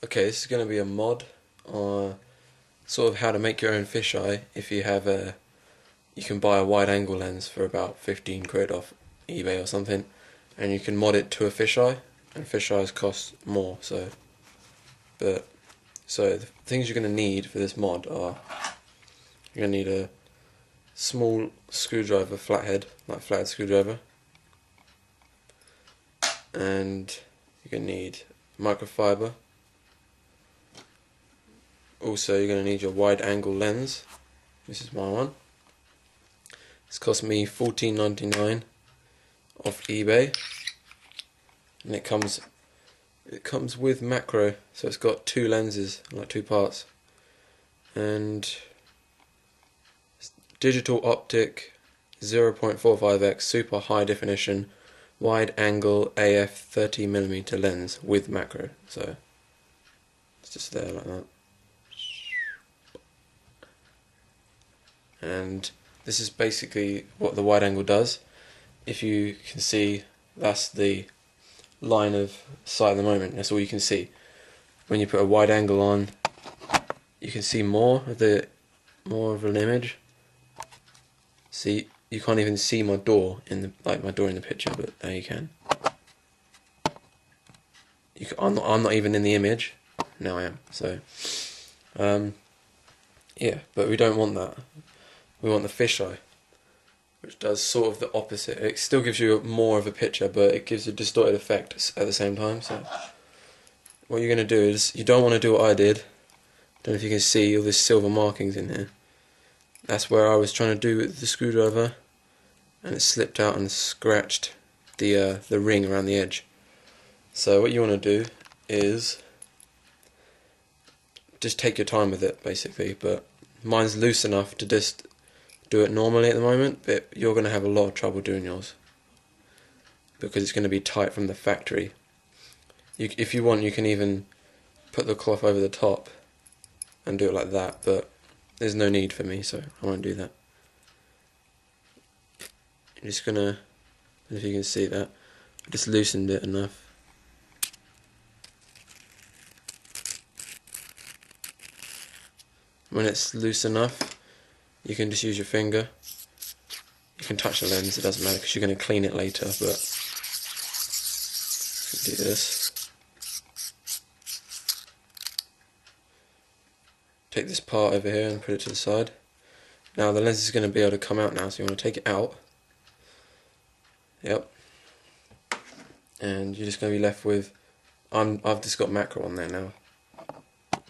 Okay, this is going to be a mod on sort of how to make your own fisheye. If you have you can buy a wide angle lens for about 15 quid off eBay or something, and you can mod it to a fisheye, and fisheyes cost more. So the things you're going to need for this mod are you're going to need a small screwdriver, flathead, like flathead screwdriver, and you're going to need microfiber. Also, you're going to need your wide angle lens. This is my one. It's cost me $14.99 off eBay, and it comes with macro, so it's got two lenses, like two parts, and digital optic 0.45x super high definition wide angle AF 30mm lens with macro. So it's just there like that. And this is basically what the wide angle does. If you can see, that's the line of sight at the moment, that's all you can see. When you put a wide angle on, you can see more of an image. See, you can't even see my door in the picture, but there you can. I'm not even in the image. Now I am. So yeah, but we don't want that. We want the fisheye, which does sort of the opposite. It still gives you more of a picture, but it gives a distorted effect at the same time. So what you're going to do is, you don't want to do what I did. Don't know if you can see all these silver markings in here. That's where I was trying to do with the screwdriver, and it slipped out and scratched the ring around the edge. So what you want to do is just take your time with it, basically. But mine's loose enough to just do it normally at the moment, but you're going to have a lot of trouble doing yours because it's going to be tight from the factory. If you want, you can even put the cloth over the top and do it like that, but there's no need for me, so I won't do that. I'm just going to, I don't know if you can see that, I just loosened it enough. When it's loose enough, you can just use your finger. You can touch the lens, it doesn't matter because you're going to clean it later, but do this. Take this part over here and put it to the side. Now the lens is going to be able to come out now, so you want to take it out. Yep. And you're just going to be left with, I've just got macro on there now,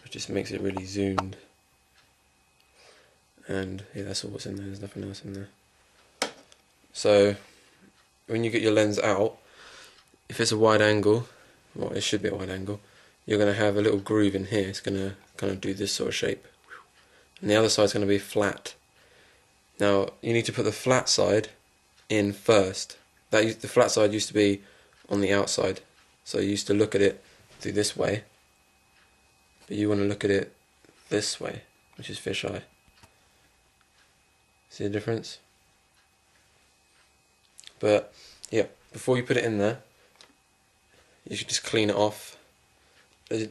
which just makes it really zoomed. And yeah, that's all what's in there, there's nothing else in there. So when you get your lens out, if it's a wide angle, well, it should be a wide angle, you're going to have a little groove in here. It's going to kind of do this sort of shape, and the other side's going to be flat. Now you need to put the flat side in first. The flat side used to be on the outside, so you used to look at it through this way, but you want to look at it this way, which is fisheye. See the difference? But yeah, before you put it in there, you should just clean it off.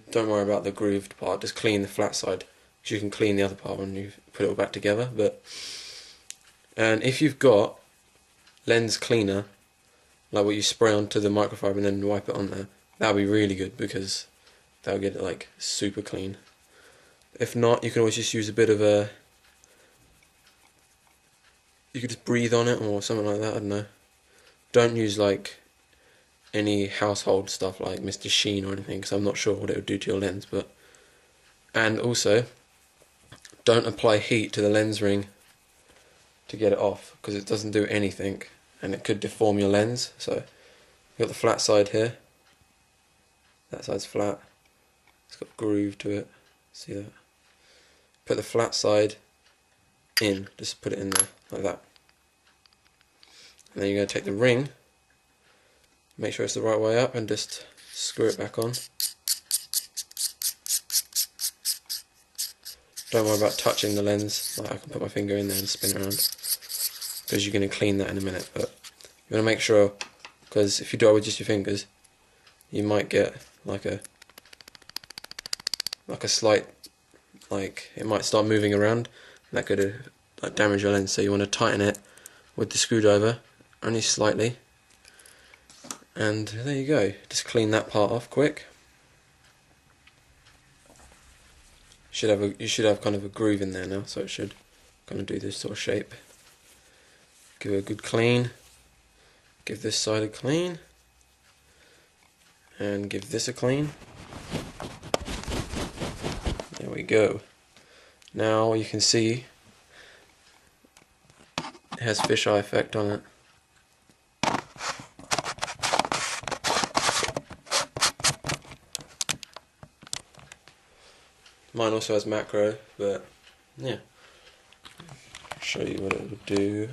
Don't worry about the grooved part, just clean the flat side, because you can clean the other part when you put it all back together. And if you've got lens cleaner, like what you spray onto the microfiber and then wipe it on there, that'll be really good because that'll get it like super clean. If not, you can always just use a bit of you could just breathe on it or something like that, I don't know. Don't use like any household stuff like Mr. Sheen or anything, because I'm not sure what it would do to your lens. And also, don't apply heat to the lens ring to get it off, because it doesn't do anything and it could deform your lens. So you've got the flat side here, that side's flat, it's got a groove to it, see that? Put the flat side in, just put it in there like that, and then you're going to take the ring, make sure it's the right way up, and just screw it back on. Don't worry about touching the lens, like I can put my finger in there and spin around, because you're going to clean that in a minute. But you want to make sure, because if you do it with just your fingers, you might get like a like a slight, like it might start moving around, and that could like damage your lens. So you want to tighten it with the screwdriver, only slightly, and there you go. Just clean that part off quick. You should have kind of a groove in there now, so it should kind of do this sort of shape. Give it a good clean. Give this side a clean, and give this a clean. There we go. Now you can see it has fisheye effect on it. Mine also has macro, but yeah. I'll show you what it would do.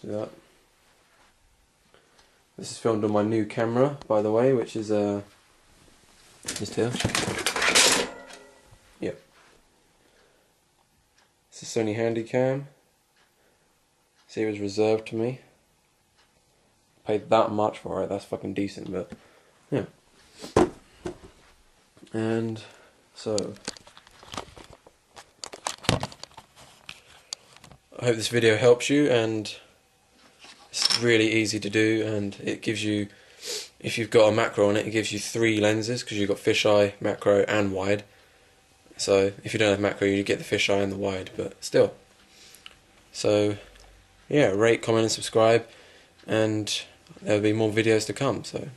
See that? This is filmed on my new camera, by the way, which is just here. Yep. It's a Sony Handycam. See, it was reserved to me. Paid that much for it. That's fucking decent, but yeah. And so, I hope this video helps you, and it's really easy to do, and it gives you, if you've got a macro on it, it gives you 3 lenses, because you've got fisheye, macro and wide. So if you don't have macro, you get the fisheye and the wide, but still. So yeah, rate, comment and subscribe, and there'll be more videos to come. So